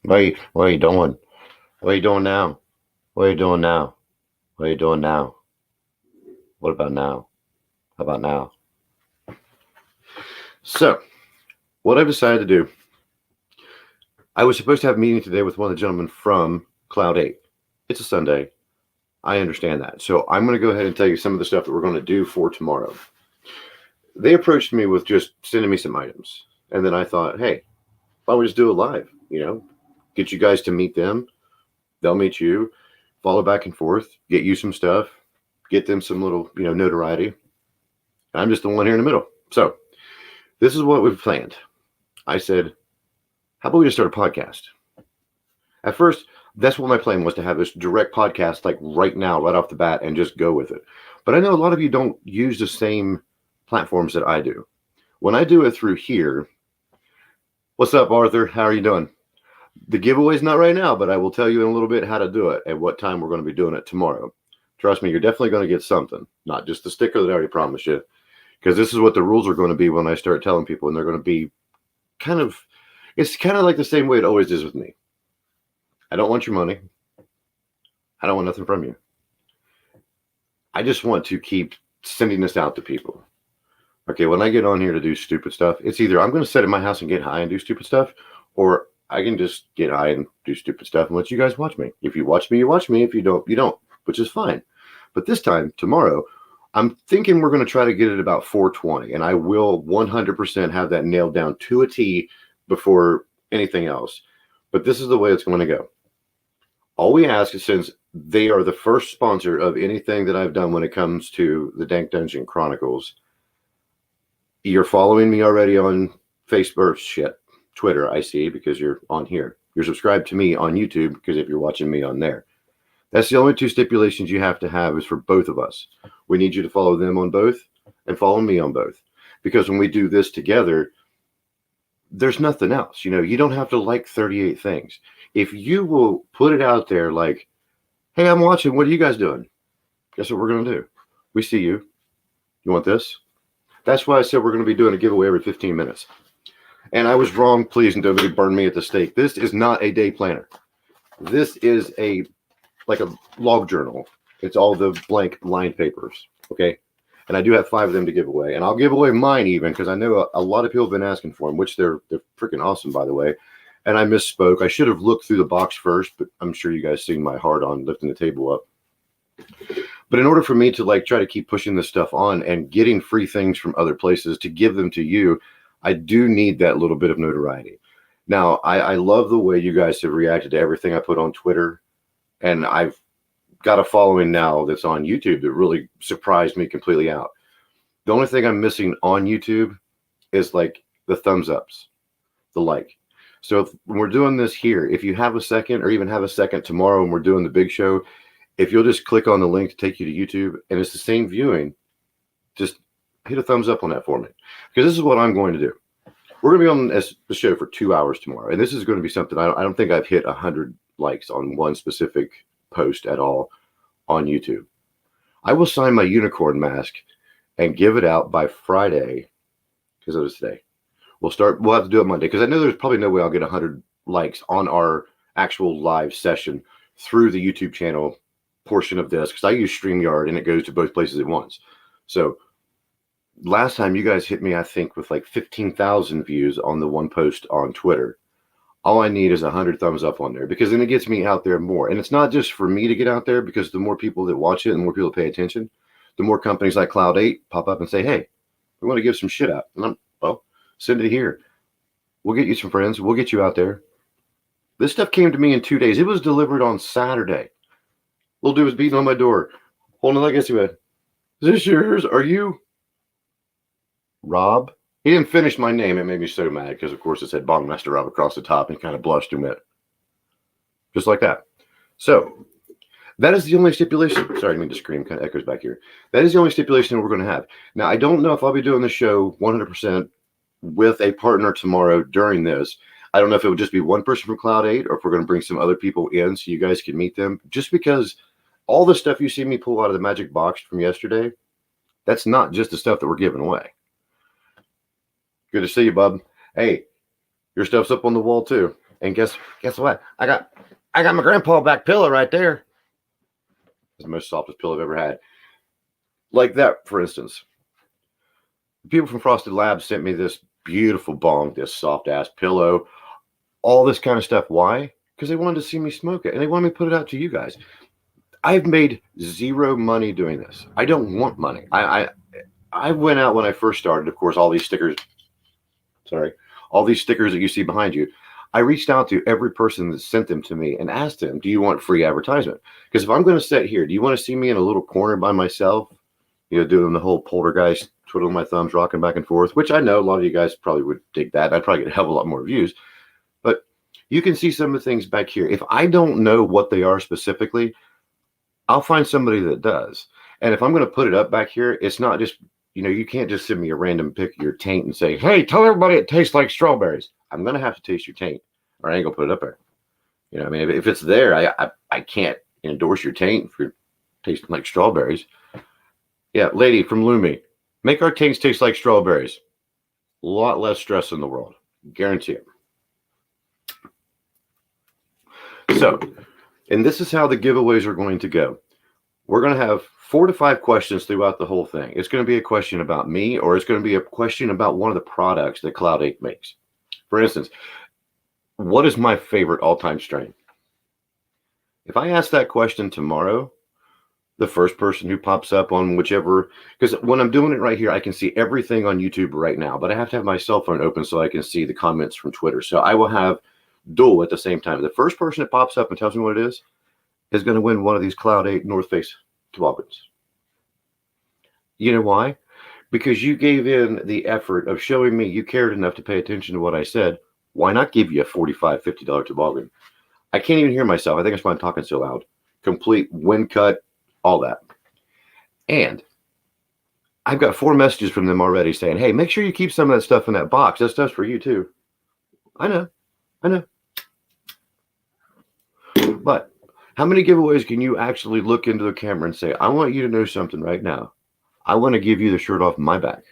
What are you doing? What are you doing now? What are you doing now? What are you doing now? What about now? How about now? So, what I've decided to do, I was supposed to have a meeting today with one of the gentlemen from Cloud 8. It's a Sunday. I understand that. So, I'm going to go ahead and tell you some of the stuff that we're going to do for tomorrow. They approached me with just sending me some items. And then I thought, hey, why don't we just do it live? Get you guys to meet them. They'll meet you, follow back and forth, get you some stuff, get them some little, notoriety. I'm just the one here in the middle. So this is what we've planned. I said, how about we just start a podcast? At first, that's what my plan was, to have this direct podcast like right now, right off the bat, and just go with it. But I know a lot of you don't use the same platforms that I do. When I do it through here, what's up, Arthur? How are you doing? The giveaway's not right now, but I will tell you in a little bit how to do it and what time we're going to be doing it tomorrow. Trust me, you're definitely going to get something, not just the sticker that I already promised you, because this is what the rules are going to be when I start telling people, and they're going to be it's kind of like the same way it always is with me. I don't want your money. I don't want nothing from you. I just want to keep sending this out to people. Okay, when I get on here to do stupid stuff, it's either I'm going to sit in my house and get high and do stupid stuff, or I can just get high and do stupid stuff and let you guys watch me. If you watch me, you watch me. If you don't, you don't, which is fine. But this time, tomorrow, I'm thinking we're going to try to get it about 4:20, and I will 100% have that nailed down to a T before anything else. But this is the way it's going to go. All we ask is, since they are the first sponsor of anything that I've done when it comes to the Dank Dungeon Chronicles, you're following me already on Facebook, Twitter, I see, because you're on here. You're subscribed to me on YouTube because if you're watching me on there. That's the only two stipulations you have to have, is for both of us. We need you to follow them on both and follow me on both. Because when we do this together, there's nothing else. You don't have to like 38 things. If you will put it out there like, hey, I'm watching, what are you guys doing? Guess what we're going to do? We see you. You want this? That's why I said we're going to be doing a giveaway every 15 minutes. And I was wrong. Please, nobody burn me at the stake. This is not a day planner. This is like a log journal. It's all the blank lined papers. Okay. And I do have 5 of them to give away. And I'll give away mine even, because I know a lot of people have been asking for them, which they're freaking awesome, by the way. And I misspoke. I should have looked through the box first, but I'm sure you guys seen my heart on lifting the table up. But in order for me to try to keep pushing this stuff on and getting free things from other places to give them to you, I do need that little bit of notoriety. Now, I love the way you guys have reacted to everything I put on Twitter. And I've got a following now that's on YouTube that really surprised me completely out. The only thing I'm missing on YouTube is the thumbs ups, the like. So when we're doing this here, if you have a second, or even have a second tomorrow when we're doing the big show, if you'll just click on the link to take you to YouTube, and it's the same viewing, just hit a thumbs up on that for me. Because this is what I'm going to do. We're going to be on the show for 2 hours tomorrow. And this is going to be something, I don't think I've hit 100 likes on one specific post at all on YouTube. I will sign my unicorn mask and give it out by Friday, because it was today. We'll have to do it Monday, because I know there's probably no way I'll get 100 likes on our actual live session through the YouTube channel portion of this, because I use StreamYard and it goes to both places at once. So last time you guys hit me, I think, with 15,000 views on the one post on Twitter. All I need is 100 thumbs up on there, because then it gets me out there more. And it's not just for me to get out there, because the more people that watch it and the more people pay attention, the more companies like Cloud 8 pop up and say, hey, we want to give some shit out. And send it here. We'll get you some friends. We'll get you out there. This stuff came to me in 2 days. It was delivered on Saturday. Little dude was beating on my door, holding it like this. He went, is this yours? Are you Rob? He didn't finish my name. It made me so mad, because, of course, it said Bongmaster Rob across the top, and he kind of blushed a bit. Just like that. So that is the only stipulation. Sorry, I didn't mean to scream. Kind of echoes back here. That is the only stipulation we're going to have. Now, I don't know if I'll be doing the show 100% with a partner tomorrow during this. I don't know if it would just be one person from Cloud 8, or if we're going to bring some other people in so you guys can meet them. Just because all the stuff you see me pull out of the magic box from yesterday, that's not just the stuff that we're giving away. Good to see you, bub. Hey, your stuff's up on the wall too. And guess what? I got my grandpa back pillow right there. It's the most softest pillow I've ever had. Like that, for instance. People from Frosted Labs sent me this beautiful bong, this soft ass pillow, all this kind of stuff. Why? Because they wanted to see me smoke it and they wanted me to put it out to you guys. I've made zero money doing this. I don't want money. I went out when I first started, of course, all these stickers that you see behind you. I reached out to every person that sent them to me and asked them, do you want free advertisement? Because if I'm going to sit here, do you want to see me in a little corner by myself, doing the whole poltergeist, twiddling my thumbs, rocking back and forth, which I know a lot of you guys probably would dig that. I'd probably get a hell of a lot more views. But you can see some of the things back here. If I don't know what they are specifically, I'll find somebody that does. And if I'm going to put it up back here, it's not just, you can't just send me a random pic of your taint and say, hey, tell everybody it tastes like strawberries. I'm going to have to taste your taint or I ain't going to put it up there. If it's there, I can't endorse your taint for tasting like strawberries. Yeah, lady from Lumi, make our taints taste like strawberries. A lot less stress in the world. Guarantee it. So, and this is how the giveaways are going to go. We're going to have 4 to 5 questions throughout the whole thing. It's going to be a question about me, or it's going to be a question about one of the products that Cloud 8 makes. For instance, what is my favorite all-time strain? If I ask that question tomorrow, the first person who pops up on whichever, because when I'm doing it right here, I can see everything on YouTube right now, but I have to have my cell phone open so I can see the comments from Twitter. So I will have dual at the same time. The first person that pops up and tells me what it is going to win one of these Cloud 8 North Face toboggans. You know why? Because you gave in the effort of showing me you cared enough to pay attention to what I said. Why not give you a $45, $50 toboggan? I can't even hear myself. I think that's why I'm talking so loud. Complete wind cut, all that. And I've got 4 messages from them already saying, hey, make sure you keep some of that stuff in that box. That stuff's for you too. I know. But how many giveaways can you actually look into the camera and say, I want you to know something right now. I want to give you the shirt off my back.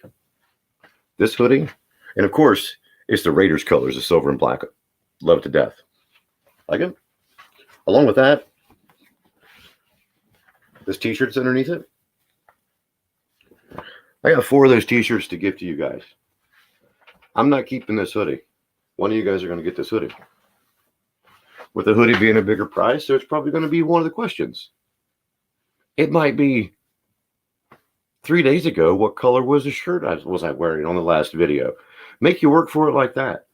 This hoodie, and of course, it's the Raiders colors, the silver and black. Love it to death. Like it? Along with that, this t-shirt's underneath it. I got 4 of those t-shirts to give to you guys. I'm not keeping this hoodie. One of you guys are going to get this hoodie. With the hoodie being a bigger price, so it's probably going to be one of the questions. It might be 3 days ago, what color was the shirt was I wearing on the last video? Make you work for it like that.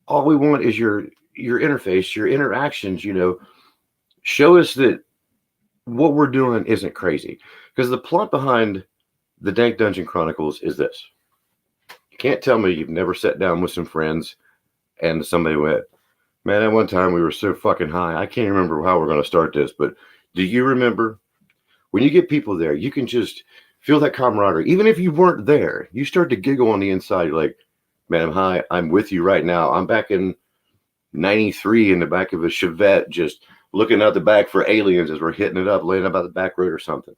All we want is your interface, your interactions, show us that what we're doing isn't crazy. Because the plot behind the Dank Dungeon Chronicles is this. You can't tell me you've never sat down with some friends and somebody went, man, at one time we were so fucking high. I can't remember how we're going to start this, but do you remember? When you get people there, you can just feel that camaraderie. Even if you weren't there, you start to giggle on the inside. You're like, man, I'm high. I'm with you right now. I'm back in 93 in the back of a Chevette, just looking out the back for aliens as we're hitting it up, laying about the back road or something.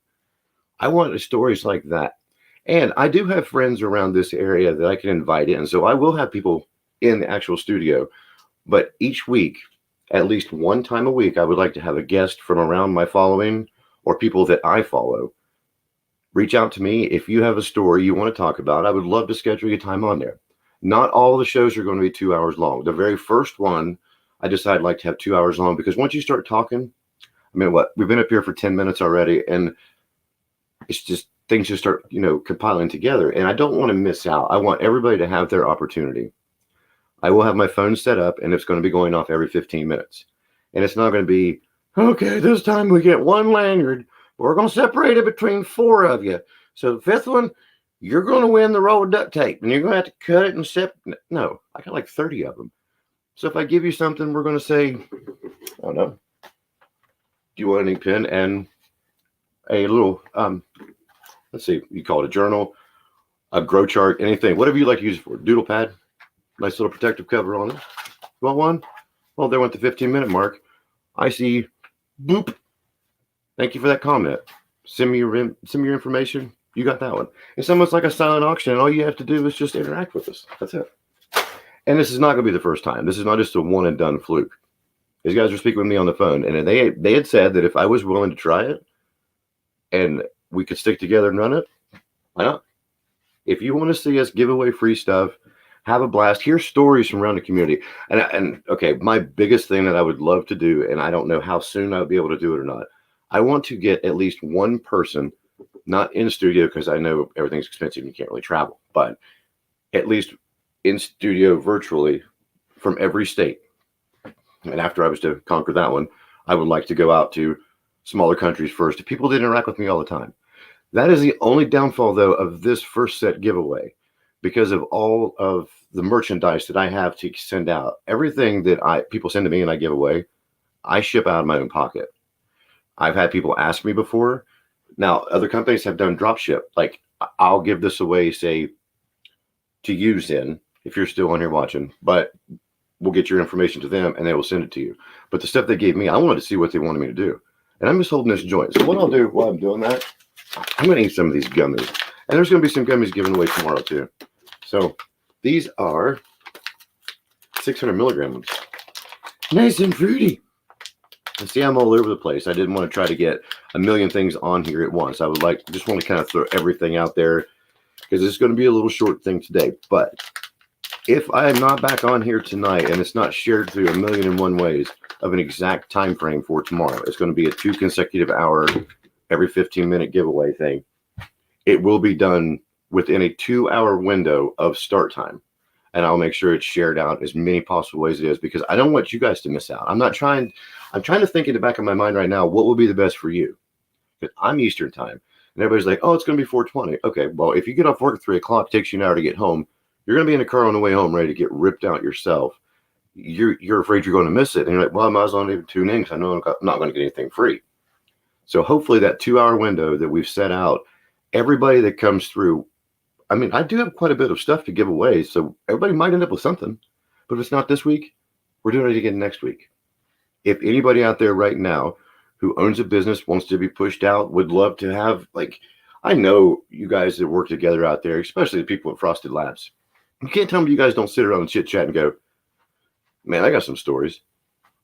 I want stories like that. And I do have friends around this area that I can invite in. So I will have people in the actual studio. But each week, at least one time a week, I would like to have a guest from around my following or people that I follow. Reach out to me. If you have a story you want to talk about, I would love to schedule your time on there. Not all the shows are going to be 2 hours long. The very first one, I decided I'd like to have 2 hours long because once you start talking, we've been up here for 10 minutes already, and it's just things just start, compiling together. And I don't want to miss out. I want everybody to have their opportunity. I will have my phone set up, and it's going to be going off every 15 minutes. And it's not going to be, okay, this time we get 1 lanyard. We're going to separate it between 4 of you. So the 5th one, you're going to win the roll of duct tape, and you're going to have to cut it and separate. No, I got like 30 of them. So if I give you something, we're going to say, I don't know, do you want an ink pen and a little, let's see, you call it a journal, a grow chart, anything, whatever you like to use it for. Doodle pad. Nice little protective cover on it. You want one? Well, there went the 15-minute mark. I see, boop. Thank you for that comment. Send me your information. You got that one. It's almost like a silent auction. All you have to do is just interact with us. That's it. And this is not going to be the first time. This is not just a one and done fluke. These guys were speaking with me on the phone, and they had said that if I was willing to try it and we could stick together and run it, why not? If you want to see us give away free stuff, have a blast, hear stories from around the community. And okay, my biggest thing that I would love to do, and I don't know how soon I would be able to do it or not, I want to get at least one person, not in studio, because I know everything's expensive and you can't really travel, but at least in studio virtually from every state. And after I was to conquer that one, I would like to go out to smaller countries first, people that interact with me all the time. That is the only downfall, though, of this first set giveaway, because of all of the merchandise that I have to send out. Everything that people send to me and I give away, I ship out of my own pocket. I've had people ask me before. Now, other companies have done drop ship. Like, I'll give this away, say, to you, Zen, if you're still on here watching, but we'll get your information to them and they will send it to you. But the stuff they gave me, I wanted to see what they wanted me to do. And I'm just holding this joint. So what I'll do while I'm doing that, I'm going to eat some of these gummies. And there's going to be some gummies given away tomorrow too. So these are 600 milligram ones. Nice and fruity. And see, I'm all over the place. I didn't want to try to get a million things on here at once. I would just want to kind of throw everything out there because it's going to be a little short thing today. But if I am not back on here tonight and it's not shared through 1,000,001 ways of an exact time frame for tomorrow, it's going to be a 2 consecutive hour, every 15-minute giveaway thing. It will be done within a 2-hour window of start time. And I'll make sure it's shared out as many possible ways it is, because I don't want you guys to miss out. I'm trying to think in the back of my mind right now, what will be the best for you? Because I'm Eastern time. And everybody's like, oh, it's going to be 4:20. Okay, well, if you get off work at 3 o'clock, it takes you an hour to get home. You're going to be in the car on the way home ready to get ripped out yourself. You're afraid you're going to miss it. And you're like, well, I might as well even tune in because I know I'm not going to get anything free. So hopefully that 2-hour window that we've set out, everybody that comes through, I mean, I do have quite a bit of stuff to give away, so everybody might end up with something. But if it's not this week, we're doing it again next week. If anybody out there right now who owns a business, wants to be pushed out, would love to have, I know you guys that work together out there, especially the people at Frosted Labs. You can't tell me you guys don't sit around and chit chat and go, man, I got some stories.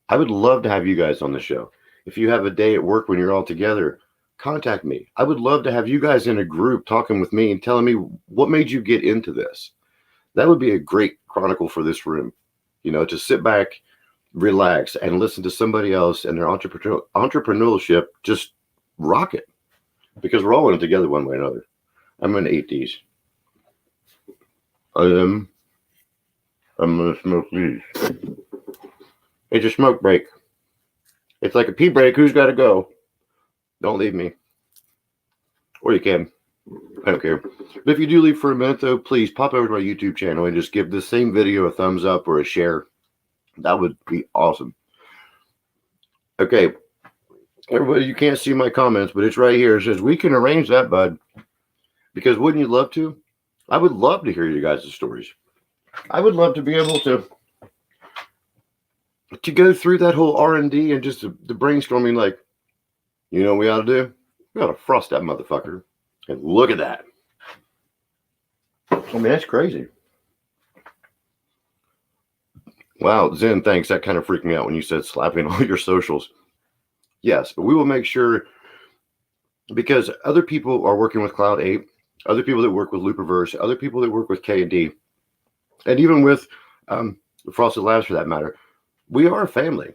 I would love to have you guys on the show. If you have a day at work when you're all together, contact me. I would love to have you guys in a group talking with me and telling me what made you get into this. That would be a great chronicle for this room, to sit back, relax, and listen to somebody else and their entrepreneurship just rock it, because we're all in it together one way or another. I'm going to eat these. I'm going to smoke these. It's a smoke break. It's like a pee break. Who's got to go? Don't leave me. Or you can. I don't care. But if you do leave for a minute, though, please pop over to my YouTube channel and just give this same video a thumbs up or a share. That would be awesome. Okay. Everybody, you can't see my comments, but it's right here. It says, we can arrange that, bud. Because wouldn't you love to? I would love to hear you guys' stories. I would love to be able to go through that whole R&D and just the brainstorming, like, what we ought to do? We ought to frost that motherfucker. And look at that. I mean, that's crazy. Wow, Zen, thanks. That kind of freaked me out when you said slapping all your socials. Yes, but we will make sure, because other people are working with Cloud 8, other people that work with Looperverse, other people that work with K&D, and even with Frosted Labs for that matter, we are a family.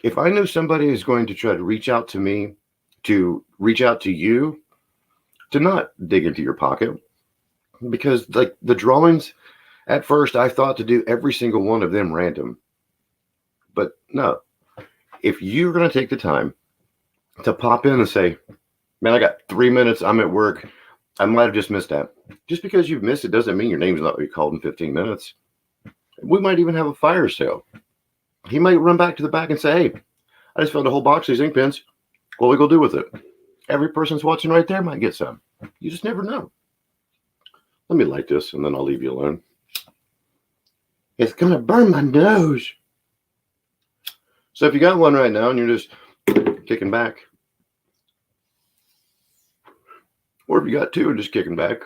If I know somebody is going to try to reach out to me, to reach out to you, to not dig into your pocket, because like the drawings, at first I thought to do every single one of them random. But no, if you're going to take the time to pop in and say, man, I got 3 minutes, I'm at work, I might have just missed that. Just because you've missed it doesn't mean your name's not going to be called in 15 minutes. We might even have a fire sale. He might run back to the back and say, hey, I just found a whole box of these ink pens. What are we going to do with it? Every person's watching right there might get some. You just never know. Let me light this and then I'll leave you alone. It's going to burn my nose. So if you got one right now and you're just kicking back, or if you got two and just kicking back,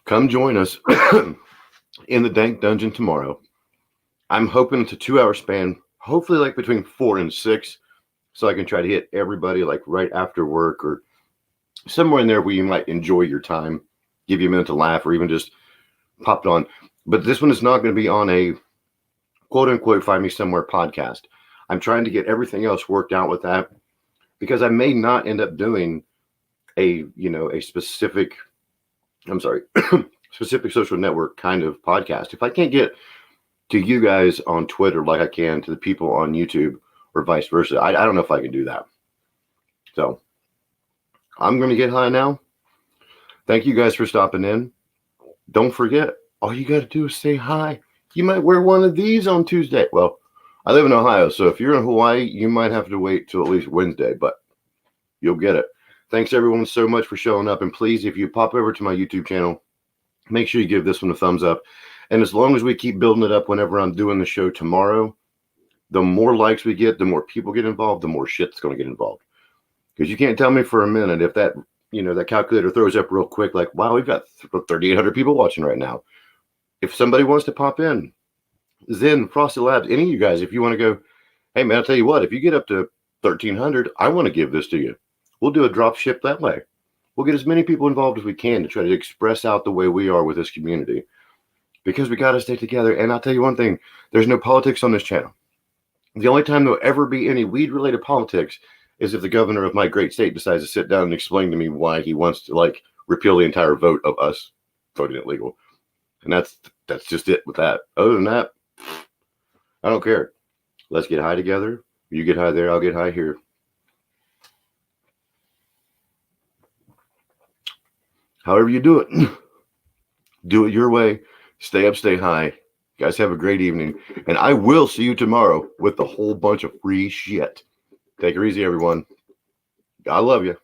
come join us in the Dank Dungeon tomorrow. I'm hoping it's a 2-hour span, hopefully like between 4 and 6, so I can try to hit everybody like right after work or somewhere in there where you might enjoy your time, give you a minute to laugh, or even just pop it on. But this one is not going to be on a quote unquote Find Me Somewhere podcast. I'm trying to get everything else worked out with that, because I may not end up doing a specific specific social network kind of podcast. If I can't get to you guys on Twitter like I can to the people on YouTube or vice versa, I don't know if I can do that. So I'm going to get high now. Thank you guys for stopping in. Don't forget, all you got to do is say hi. You might wear one of these on Tuesday. Well, I live in Ohio, so if you're in Hawaii, you might have to wait till at least Wednesday, but you'll get it. Thanks everyone so much for showing up. And please, if you pop over to my YouTube channel, make sure you give this one a thumbs up. And as long as we keep building it up whenever I'm doing the show tomorrow, the more likes we get, the more people get involved, the more shit's going to get involved. Because you can't tell me for a minute if that, that calculator throws up real quick, like, wow, we've got 3,800 people watching right now. If somebody wants to pop in, Zen, Frosty Labs, any of you guys, if you want to go, hey man, I'll tell you what, if you get up to 1,300, I want to give this to you. We'll do a drop ship that way. We'll get as many people involved as we can to try to express out the way we are with this community, because we got to stay together. And I'll tell you one thing, there's no politics on this channel. The only time there'll ever be any weed-related politics is if the governor of my great state decides to sit down and explain to me why he wants to repeal the entire vote of us voting it legal. And that's just it with that. Other than that, I don't care. Let's get high together. You get high there, I'll get high here. However you do it, do it your way. Stay up, stay high. You guys have a great evening. And I will see you tomorrow with a whole bunch of free shit. Take it easy, everyone. I love you.